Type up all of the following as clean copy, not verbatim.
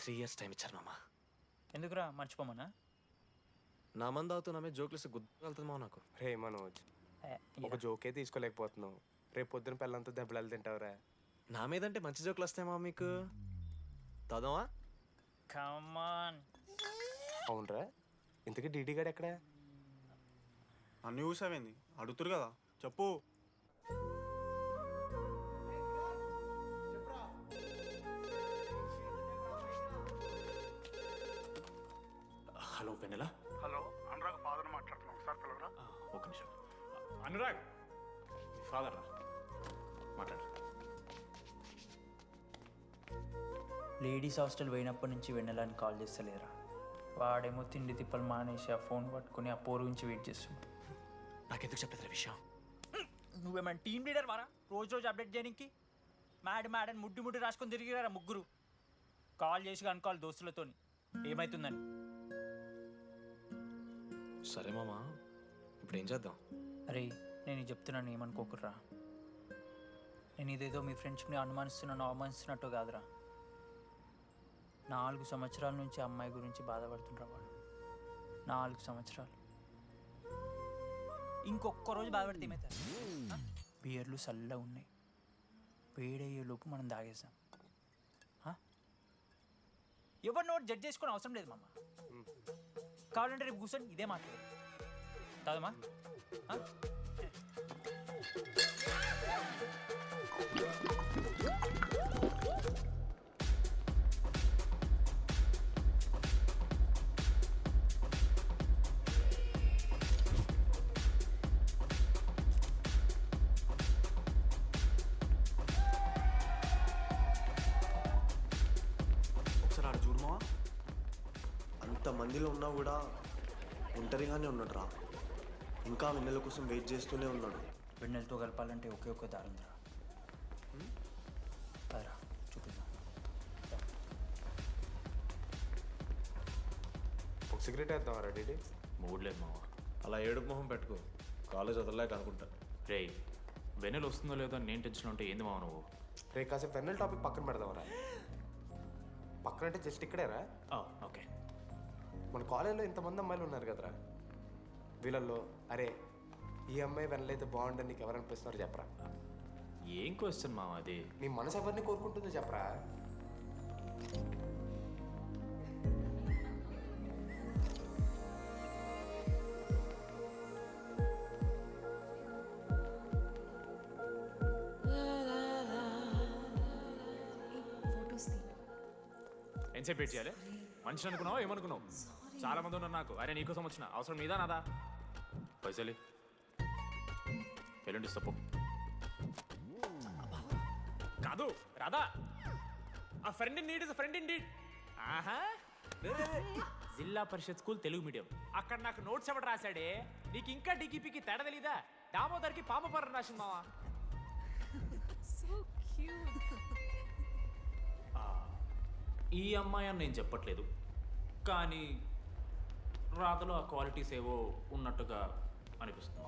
3 years time ఇచ్చారు మామ. ఎందుకురా మర్చిపోమనా? నా మంది అవుతూ నా మీద జోకులు గుర్తుకెళ్తుంది మామ నాకు. రే మనోజ్, ఒక జోకే తీసుకోలేకపోతున్నావు. రేపు పొద్దున పిల్లలతో దెబ్బలు తింటావురా. నా మీద అంటే మంచి జోకులు వస్తాయి మామ మీకు. తాదామా? కమాన్. అవునరా, ఇంతకీ డీడీ గాడు ఎక్కడా? అన్ని చూసావేంది? అడుగుతురు కదా, చెప్పు. హలో వెన్నెల. హలో, అనురాగ్ ఫాదర్ మాట్లాడుతున్నాం. ఒకసారి పిలవరా? ఒక నిమిషం. అనురాగ్ ఫాదర్ రా, మాట్లాడు. లేడీస్ హాస్టల్ పోయినప్పటి నుంచి వెన్నెలని కాల్ చేస్తలేరా? వాడేమో తిండి తిప్పలు మానేసి ఆ ఫోన్ పట్టుకుని ఆ పోరు గురించి వెయిట్ చేస్తుంది. నాకెందుకు చెప్పలేదు విషయం? నువ్వేమైనా టీమ్ లీడర్ వారా రోజు రోజు అప్డేట్ చేయడానికి? మ్యాడ్ అని ముడ్డి రాసుకొని తిరిగిరారా ముగ్గురు. కాల్ చేసి కనుకోవాలి దోస్తులతోని ఏమవుతుందని. సరే మామ, ఇప్పుడు ఏం చేద్దాం? అరే నేను చెప్తున్నాను, ఏమనుకోకుర్రా. నేను ఇదేదో మీ ఫ్రెండ్షిప్ని అనుమానిస్తున్నాను అవమానిస్తున్నట్టు కాదురా. 4 సంవత్సరాల నుంచి అమ్మాయి గురించి బాధపడుతుండ్రా వాడు. 4 సంవత్సరాలు. ఇంకొక్క రోజు బాధపడితే ఏమవుతారు? బియర్లు చల్లగా ఉన్నాయి, వేడయ్యే లోపు మనం తాగేసాం. ఎవరు నోట్ జడ్జ్ చేసుకుని అవసరం లేదు మామ. కావాలంటే రేపు కూర్చొని ఇదే మాట్లాడు కాదమ్మా. ఒకసారి ఆడ చూడమా. అంతమందిలో ఉన్నా కూడా ఒంటరిగానే ఉన్నాడు రా. ఇంకా వెన్నెల కోసం వెయిట్ చేస్తూనే ఉన్నాడు. వెన్నెలతో కలపాలంటే ఒకే ఒక్క దారుందిరా. అదరా చూపిద్దాం. ఒక సిగరెట్ వేద్దామరా డీడీ? మూడ్ లేదు మామ. అలా ఏడుపు మొహం పెట్టుకో, కాలేజ్ వదలలేక అనుకుంటా. రే వెన్నెల వస్తుందో లేదో అని నేను టెన్షన్ ఉంటే ఏంది మామ నువ్వు? రే కాసేపు పెన్నెల టాపిక్ పక్కన పెడదామరా. పక్కన అంటే జస్ట్ ఇక్కడేరా. ఓకే. మన కాలేజ్లో ఇంతమంది అమ్మాయిలు ఉన్నారు కదరా, వీళ్ళల్లో అరే ఈ అమ్మాయి వెనలైతే బాగుండని నీకు ఎవరనిపిస్తున్నారు చెప్పరా? ఏం క్వశ్చన్ మామ అది? నీ మనసు ఎవరిని కోరుకుంటుందో చెప్పరా? ఎంతసేపు వెయిట్ చేయాలి? మనిషిని అనుకున్నావా ఏమనుకున్నావు? చాలా మంది ఉన్నారు నాకు. అరే నీకోసం వచ్చిన అవసరం మీదా నాదా? పైసలి ఎల్లుండి తప్పు కాదు రాదా. ఆ friend in need is friend in need. ఆహా, జిల్లా పరిషత్ స్కూల్ తెలుగు మీడియం. అక్కడ నాకు నోట్స్ ఎవడు రాశాడే? నీకు ఇంకా డీకీపీకి తేడా తెలీదా? దామోదర్కి పామపర్రం రాసింది మావా. ఈ అమ్మాయి అని నేను చెప్పట్లేదు, కానీ రాతలో ఆ క్వాలిటీస్ ఏవో ఉన్నట్టుగా అనిపిస్తుంది.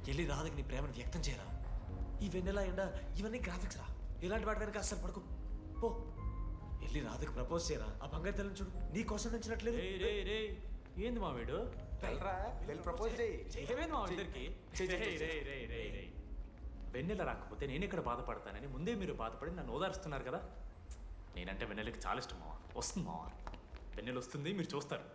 వెళ్ళి రాధకి నీ ప్రేమను వ్యక్తం చేయరా. ఈ వెన్నెల ఎండ ఇవన్నీ గ్రాఫిక్స్ రా. ఇలాంటి వాటి వెనక అస్సలు పడుకో. పో వెళ్ళి రాధకి ప్రపోజ్ చేయరా. ఆ బంగారు తల్లిని చూడు, నీ కోసం నచ్చినట్లేదు. ఏంది మా వీడు? ప్రపోజ్ చేయి. ఏమైంది మా ఇద్దరికి? వెన్నెల రాకపోతే నేను ఇక్కడ బాధపడతానని ముందే మీరు బాధపడి నన్ను ఓదారుస్తున్నారు కదా. నేనంటే వెన్నెలకి చాలా ఇష్టం మావా. వస్తుంది మావా, వెన్నెల వస్తుంది, మీరు చూస్తారు.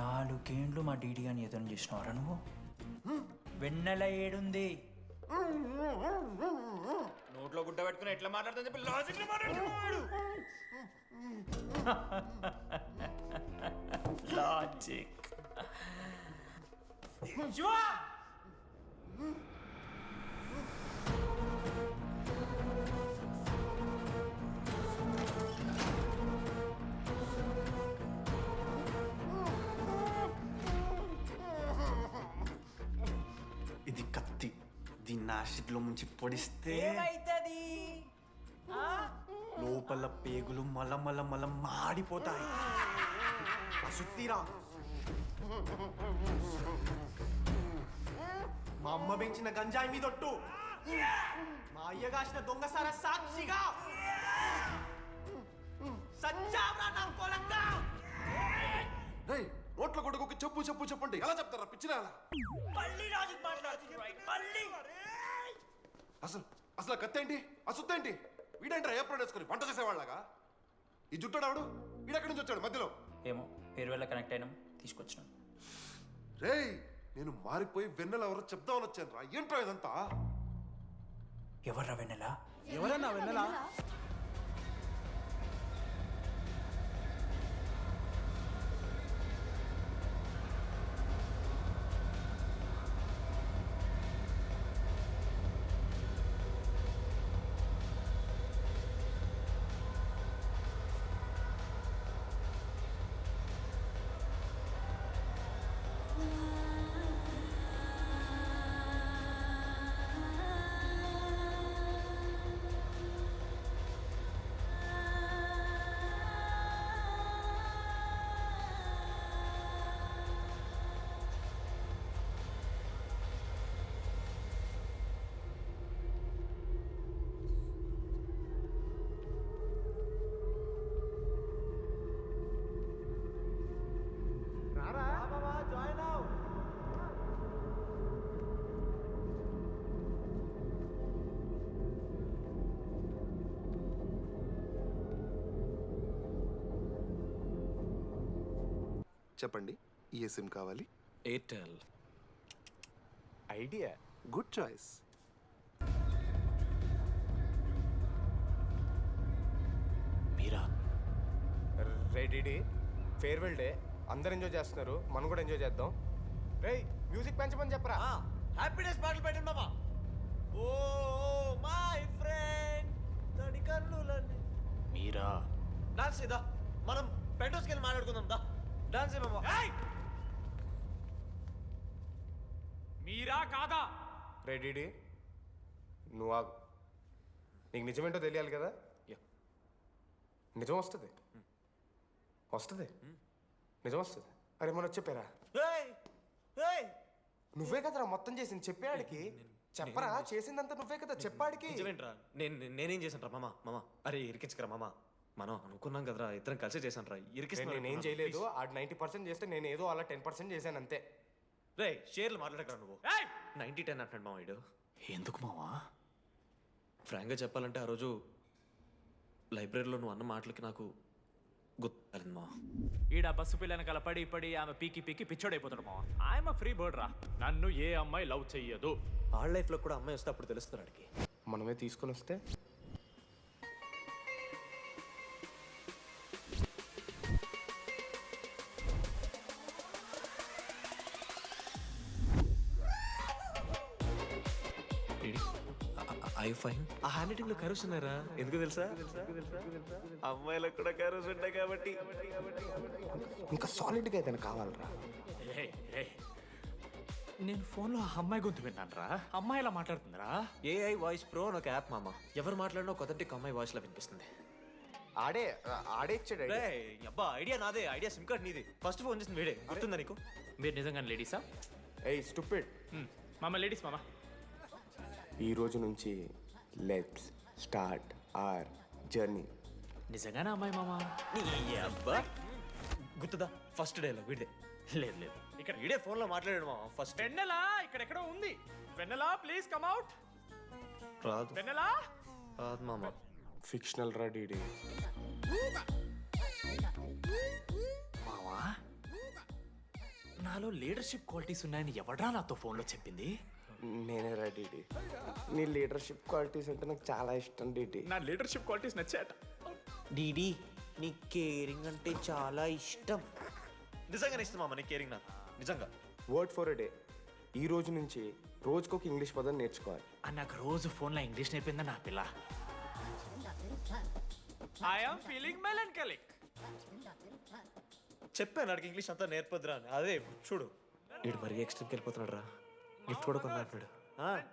నాలుగేండ్లు మా డీడీ అని ఎదురు చేసినవారా నువ్వు? వెన్నెల ఏడుంది? నోట్లో గుడ్డ పెట్టుకుని ఎట్లా మాట్లాడుతుంది చెప్పి లాజిక్ లాజిక్. ఇది కత్తి, దీన్ని యాసిడ్లో ముంచి పొడిస్తే ఏమైతుంది లోపల పేగులు మల మల మల మాడిపోతాయి. సుత్తిరా మా అమ్మ పెంచిన గంజాయి మీదొట్టు, మా అయ్య కాసిన దొంగసార సాక్షిగా సచ్చావ్రా నా కొలంగా. రేయ్, నోట్ల కొడుకు చెప్పు చెప్పు చెప్పండి ఎలా చెప్తారా పిచ్చిరా? మళ్ళీ రాజు మాట్లాడుతున్నారు మళ్ళీ అసలు అసలు కత్తి ఏంటి, ఆ సుత్తి ఏంటి? వీడేంట్రా ఏప్రిల్ వేసుకొని వంట చేసేవాళ్ళగా? ఈ జుట్టాడు వీడెక్కడి నుంచి వచ్చాడు మధ్యలో? ఏమో పేరు వల్ల కనెక్ట్ అయినాం తీసుకొచ్చినాం. రేయ్, నేను మారిపోయి వెన్నెల ఎవరో చెప్దామని వచ్చాను రా. ఏంట్రా ఇదంతా? ఎవర్రా వెన్నెలా? ఎవరన్నా వెన్నెలా? చెప్పండి, ఏ సిమ్ కావాలి? ఎయిర్టెల్. ఐడియా. Good choice. మీరా? రెడీ ఫేర్వెల్ డే, అందరు ఎంజాయ్ చేస్తున్నారు, మనం కూడా ఎంజాయ్ చేద్దాం. రేయ్, మ్యూజిక్ పెంచమని చెప్పరా. హ్యాపీనెస్ పాటలు పెట్టండి మామా. ఓ మై ఫ్రెండ్ తడి కన్నులని. మీరా? డాన్స్ చేద్దా, మనం పెంటోస్కి వెళ్ళి మాట్లాడుకుందాం దా. డాన్స్ మామా. మీరా కాదా? రెడీ నువ్వు ఆగు. నీకు నిజమేంటో తెలియాలి కదా. నిజం వస్తుంది, వస్తుంది, నిజం వస్తుంది. అరే మనం చెప్పారా? నువ్వే కదరా మొత్తం చేసింది, చెప్పాడికి చెప్పరా. చేసిందంతా నువ్వే కదా, చెప్పాడికి. నిజమేంట్రా? నేనేం చేశాను రా మామ? మామ అరే ఇరికించకరా మామ. మనం అనుకున్నాం కదరా, ఇద్దరం కలిసి చేశాను రా. నేనేం చేయలేదు. ఆడు 90% చేస్తే నేను ఏదో అలా 10% చేశాను అంతే. రే షేర్లు మాట్లాడకరా నువ్వు. ఏయ్! 90-10 అంటున్నాడు మామ వీడు. ఎందుకు మావా? ఫ్రాంక్గా చెప్పాలంటే ఆ రోజు లైబ్రరీలో నువ్వు అన్న మాటలకి నాకు గుర్తులేదు మా. ఈడ బస్సు పిల్లని కలపడి పడి ఆమె పీకి పీకి పిచ్చోడైపోతాడు మా. ఆయమ ఫ్రీ బర్డ్ రా, నన్ను ఏ అమ్మాయి లవ్ చెయ్యదు. వాళ్ళ లైఫ్లో కూడా అమ్మాయి వస్తే అప్పుడు తెలుస్తుంది వాడికి. మనమే తీసుకొని వస్తే ఐ ఫైన్. ఆ హ్యాండ్ రైటింగ్ లో కరోస్ ఉన్నారా? ఎందుకు తెలుసా? అమ్మాయిలకు కూడా కరోస్ ఉంటాయి కాబట్టి. ఇంకా సాలిడ్గా ఏదైనా కావాలరా. నేను ఫోన్లో ఆ అమ్మాయి గొంతు విన్నాను రా. అమ్మాయి ఇలా మాట్లాడుతుందిరా. ఏఐ వాయిస్ ప్రో అని ఒక యాప్ మామ. ఎవరు మాట్లాడినా ఒక అథెంటిక్ అమ్మాయి వాయిస్ లా వినిపిస్తుంది. ఆడే ఇచ్చాడు. రే అబ్బా, ఐడియా నాదే. ఐడియా సిమ్ కార్డ్ నీది. ఫస్ట్ ఫోన్ చేసింది వీడే. గుర్తుందా నీకు? మీరు నిజంగానే లేడీసా? ఏయ్ స్టూపిడ్. మామ లేడీస్ మామ. ఈ రోజు నుంచి లెట్స్ స్టార్ట్ అవర్ జర్నీ. నిజంగానే అమ్మాయి మామ? నీ అబ్బా గుర్తుదా? ఫస్ట్ డేలో వీడే. లేదు లేదు, ఇక్కడ వీడే ఫోన్ లో మాట్లాడాడు మామ. ఫస్ట్ వెన్నెలా ఇక్కడెక్కడో ఉంది. వెన్నెలా ప్లీజ్ కమ్ అవుట్. రాదు. వెన్నెలా రాదు మామ. ఫిక్షనల్ రా డీడీ. మావా, నాలో లీడర్షిప్ క్వాలిటీస్ ఉన్నాయని ఎవడ్రా నాతో ఫోన్లో చెప్పింది? నేనే రా డీడీ. నీ లీడర్షిప్ క్వాలిటీస్ అంటే నాకు చాలా ఇష్టం డీడీ. నా లీడర్షిప్ క్వాలిటీస్ నచ్చాట. డీడీ నీ కేరింగ్ అంటే చాలా ఇష్టం. నిజంగానే ఇష్టం మామ నీ కేరింగ్ నాకు. నిజంగా. Word for a day. ఈ రోజు నుంచి రోజుకొక ఇంగ్లీష్ పదం నేర్చుకోవాలి. నాకు రోజు ఫోన్లో ఇంగ్లీష్ నేర్పిందా నా పిల్ల. I'm feeling melancholic. చెప్పాను అడిగి ఇంగ్లీష్ అంతా నేర్పొద్దురా అని. అదే చూడు వీడు మరీ ఎక్స్ట్రీమ్కి వెళ్ళిపోతున్నాడు రా. గిఫ్ట్ కూడా కొన్నట్టున్నాడు.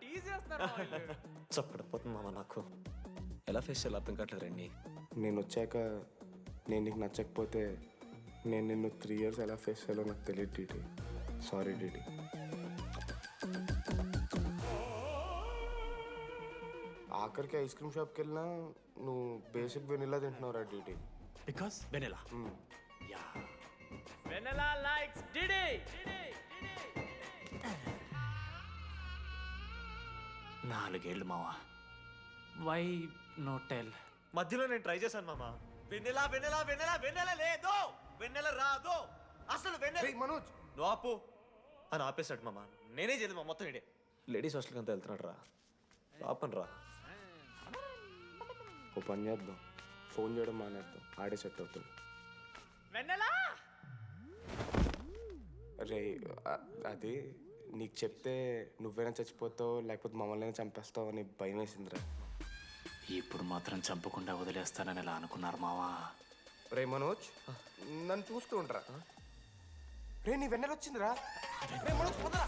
టీజ్ చేస్తున్నారు మా వీళ్ళు. చప్పడిపోతుంది మామ నాకు. ఎలా ఫేస్ చేయాలి అర్థం కావట్లేదు రండి. నేను వచ్చాక నేను నీకు నచ్చకపోతే నేను నిన్ను 3 years ఎలా ఫేస్ చేయాలో నాకు తెలియదు డీడీ. Sorry DD. ఆఖరికి ఐస్ క్రీమ్ షాప్కి వెళ్ళినా నువ్వు బేసిక్ వెనిలా తింటున్నావురా DD. Because Vennela yeah Vennela likes DD. నాలుగేళ్ళు మావా. Why no tell? మధ్యలో నేను ట్రై చేశాను మామ. వెన్నెల వెన్నెల వెన్నెల వెన్నెల లేదు, వెన్నెల రాదు, అసలు వెన్నెల. రేయ్ మనోజ్, నువ్వు ఆపు అని ఆపేశాడు మామ. నేనే చేయలేదు మా మొత్తం ఇడే. లేడీస్ హాస్టల్కి అంతా వెళ్తున్నాడు రా. ఆపను రా. ఓ పని చేద్దాం, ఫోన్ చేయడం మానేద్దాం, ఆడే సెట్ అవుతుంది. వెన్నెలా రే అది నీకు చెప్తే నువ్వైనా చచ్చిపోతావు లేకపోతే మమ్మల్ని చంపేస్తావు అని భయం వేసిందిరా. ఇప్పుడు మాత్రం చంపకుండా వదిలేస్తానని ఎలా అనుకున్నారు మావా? రే మనోజ్, నన్ను చూస్తూ ఉండరా. రే నీ వెన్నెల వచ్చిందిరా. రే మనోజ్ పోదరా.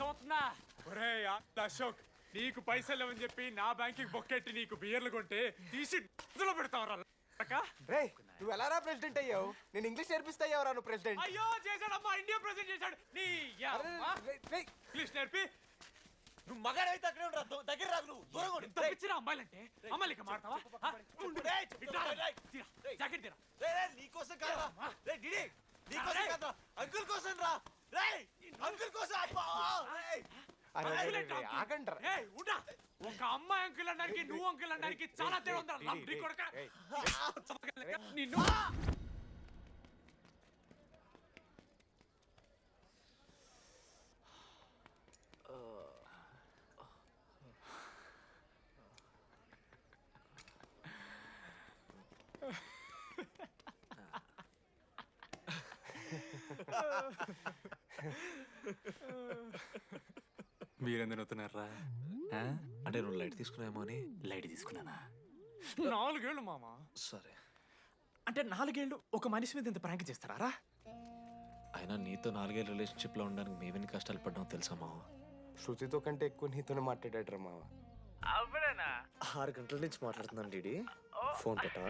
అవుతుందా? ఒరే అశోక్, నీకు పైసలు లేవని చెప్పి నా బ్యాంక్కి బొక్కెట్టి నీకు బియర్లు కొంటే తీసి ఇందులో పెడతావరా? రే నువ్వు ఎలా రా ప్రెసిడెంట్ అయ్యావు? నేను ఇంగ్లీష్ నేర్పిస్తా అయ్యావురా నువ్వు ప్రెసిడెంట్. అయ్యో చేశాడమ్మా, ఇండియా ప్రెసిడెంట్ చేశాడు. నీ ఇంగ్లీష్ నేర్పి నువ్వు మగాడైతే అక్కడే ఉండరా, దగ్గర రాదు. నువ్వు దూరంగా ఉండు. ఎంత పిచ్చిరా అమ్మాయిలంటే. అమ్మాయిలు ఇక మాడతావా? జాకెట్ తీరా. నీకోసం కాదురా. రేయ్ డిడి, నీకోసం కాదురా, అంకుల్ కోసం రా. రేయ్ అంకుల్ కోసం. ఆగండ్రా. ఏయ్ ఉంటా. ఒక అమ్మాయి అంకుల్ అనడానికి నువ్వు అంకుల్ అనడానికి చాలా తేడా ఉందా? లంబడి కొడకా. నిన్ను మీరెందుకు అవుతున్నారా? అంటే నువ్వు లైట్ తీసుకున్నాయేమో అని. లైట్ తీసుకున్నానా? 4 ఏళ్ళు మామా. సరే, అంటే 4 ఏళ్ళు ఒక మనిషి మీద ఇంత ప్రాంక్ చేస్తారా? అయినా నీతో 4 ఏళ్ళ రిలేషన్షిప్లో ఉండడానికి మేమెన్ని కష్టాలు పడ్డామో తెలుసా మావ? శృతితో కంటే ఎక్కువ నీతోనే మాట్లాడాడు మావ. 6 గంటల నుంచి మాట్లాడుతున్నాను డీడీ. ఫోన్ పెట్టా.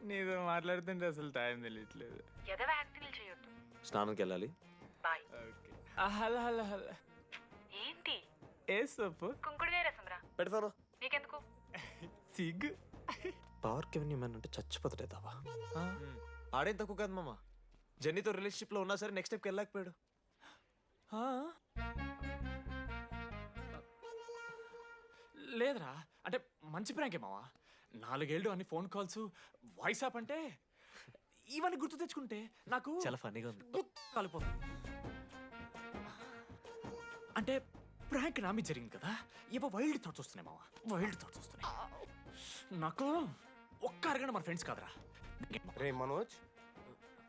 నీతో మాట్లాడుతుంటే అసలు టైం తెలియట్లేదు. స్నానంకి వెళ్ళాలి. Hello hello hello. ఏంటి? ఏ సోపు? కుంకుడుగాయ రసం రా. పెడతాను. నీకెందుకు? సిగ్గు. పవర్కి ఎవరిని ఇమ్మని అంటే చచ్చిపోతాడేదావా. ఆడేం తక్కువ కాదు మామ. జెన్నీతో రిలేషన్షిప్లో ఉన్నా సరే నెక్స్ట్ స్టెప్కి వెళ్ళలేకపోయాడు. లేదురా, అంటే మంచి ప్రాంకే మావా. 4 ఏళ్ళు అన్ని ఫోన్ కాల్స్, వాయిస్ యాప్ అంటే ఇవన్నీ గుర్తు తెచ్చుకుంటే నాకు చాలా ఫన్నీగా ఉంది. కాలిపోతుంది. అంటే ప్రాంక్ నా మీద జరిగింది కదా, ఏవో వైల్డ్ థాట్స్ వస్తున్నాయి మావా. వైల్డ్ థాట్స్ వస్తున్నాయి నాకు. ఒక్క అరగంట మన ఫ్రెండ్స్ కాదురా. రే మనోజ్,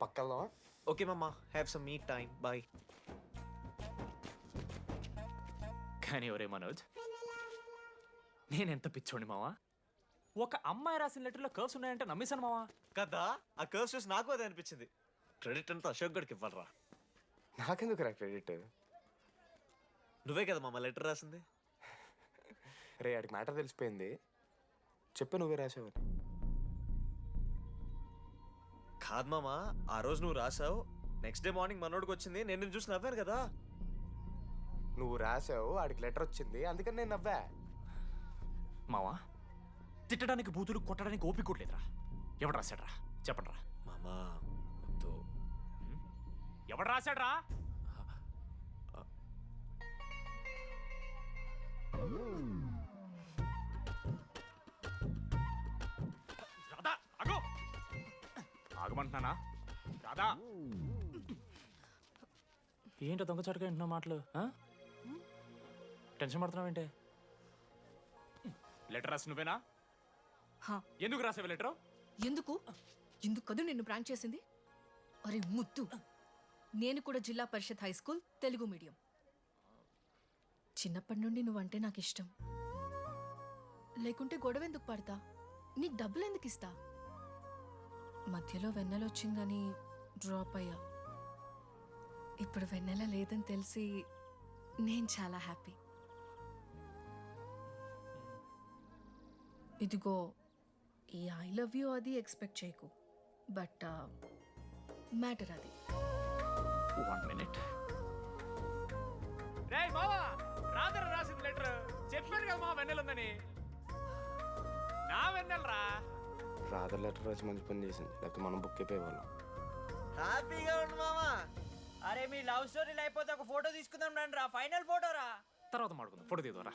పక్కన ఓకే మామ, have some me time. Bye. కానీ ఒరే మనోజ్, నేనెంత పిచ్చోండి మావా. ఒక అమ్మాయి రాసిన లెటర్లో కర్వ్స్ ఉన్నాయంటే నమ్మేశాను మావా. కదా, ఆ కర్వ్స్ చూసి నాకు అదే అనిపించింది. క్రెడిట్ అంతా అశోక్ గడికి ఇవ్వాలరా. నాకెందుకు రా క్రెడిట్? నువ్వే కదా మామ లెటర్ రాసింది. రే ఆడికి మ్యాటర్ తెలిసిపోయింది. చెప్పు నువ్వే రాసావని. కాదు మామ, ఆ రోజు నువ్వు రాసావు, నెక్స్ట్ డే మార్నింగ్ మనోడికి వచ్చింది, నేను నిన్ను చూసి నవ్వాను కదా. నువ్వు రాసావు, ఆడికి లెటర్ వచ్చింది, అందుకని నేను నవ్వా. మావా, తిట్టడానికి బూతులు కొట్టడానికి ఓపిక కూడా లేదురా. ఎవడు రాశాడ్రా చెప్పండిరా. మామ వద్దు. ఎవడు రాశాడ్రా? రాధా ఆగు. ఆగమంటున్నానా? రాధా ఏంటో దొంగచాటుగా వింటున్నావు మాటలు? టెన్షన్ పడుతున్నావేంటే? లెటర్ రాసి నువ్వేనా? ఎందుకు రాసావు లెటర్? ఎందుకు కదూ నిన్ను ప్రాంక్ చేసింది? అరే ముద్దు, నేను కూడా జిల్లా పరిషత్ హై స్కూల్ తెలుగు మీడియం. చిన్నప్పటి నుండి నువ్వంటే నాకు ఇష్టం. లేకుంటే గొడవ ఎందుకు పడతా? నీకు డబ్బులు ఎందుకు ఇస్తా? మధ్యలో వెన్నెల వచ్చిందని డ్రాప్ అయ్యా. ఇప్పుడు వెన్నెల లేదని తెలిసి నేను చాలా హ్యాపీ. ఇదిగో ఈ ఐ లవ్ యూ అది ఎక్స్పెక్ట్ చేయకు, బట్ మ్యాటర్ అది. 1 minute. రేయ్ మావా, రాధర రాసిన లెటర్ చెప్పాడు కదా మా వెన్నెల ఉందని. నా వెన్నెలరా. రాధర్ లెటర్ వచ్చి మంచి పని చేసింది, లేకపోతే మనం బుక్ అయిపోయేవాళ్ళం. హ్యాపీగా ఉండు మామా. అరే మీ లవ్ స్టోరీలు అయిపోతే ఒక ఫోటో తీసుకుందాం రండి రా, ఫైనల్ ఫోటో రా. తర్వాత మాడుకుందాం, ఫోటో తీద్దాం రా.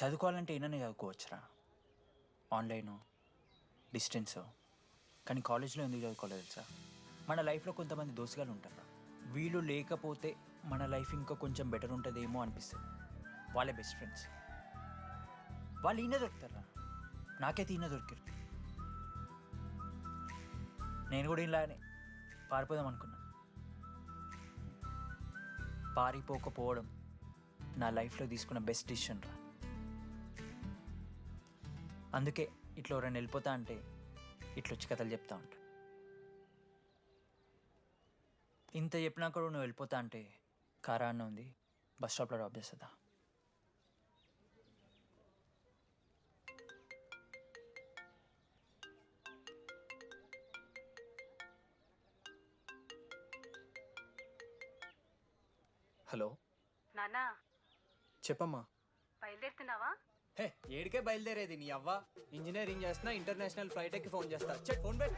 చదువుకోవాలంటే ఏమైనా చదువుకోవచ్చురా, ఆన్లైన్ డిస్టెన్స్. కానీ కాలేజ్లో ఎందుకు చదువుకోలేదు తెలుసా? మన లైఫ్లో కొంతమంది దోస్తుగాలు ఉంటారు, వీళ్ళు లేకపోతే మన లైఫ్ ఇంకా కొంచెం బెటర్ ఉంటుందేమో అనిపిస్తుంది. వాళ్ళే బెస్ట్ ఫ్రెండ్స్. వాళ్ళు ఈయన దొరుకుతారా, నాకైతే ఈయన దొరికారు. నేను కూడా ఇలానే పారిపోదాం అనుకున్నా. పారిపోకపోవడం నా లైఫ్లో తీసుకున్న బెస్ట్ డిసిషన్ రా. అందుకే ఇట్లా ఎవరైనా వెళ్ళిపోతా అంటే ఇట్లా వచ్చి కథలు చెప్తా ఉంటా. ఇంత చెప్పినా కూడా నువ్వు వెళ్ళిపోతా అంటే కారా అన్న ఉంది, బస్ స్టాప్లో డ్రాప్ చేస్తుందా? హలో నానా చెప్పమ్మా. బయలుదేరుతున్నావా? హే ఏడికే బయలుదేరేది నీ అవ్వ. ఇంజనీరింగ్ చేస్తున్నా, ఇంటర్నేషనల్ ఫ్లైట్ ఎక్కి ఫోన్ చేస్తా. చెక్ ఫోన్ పెట్.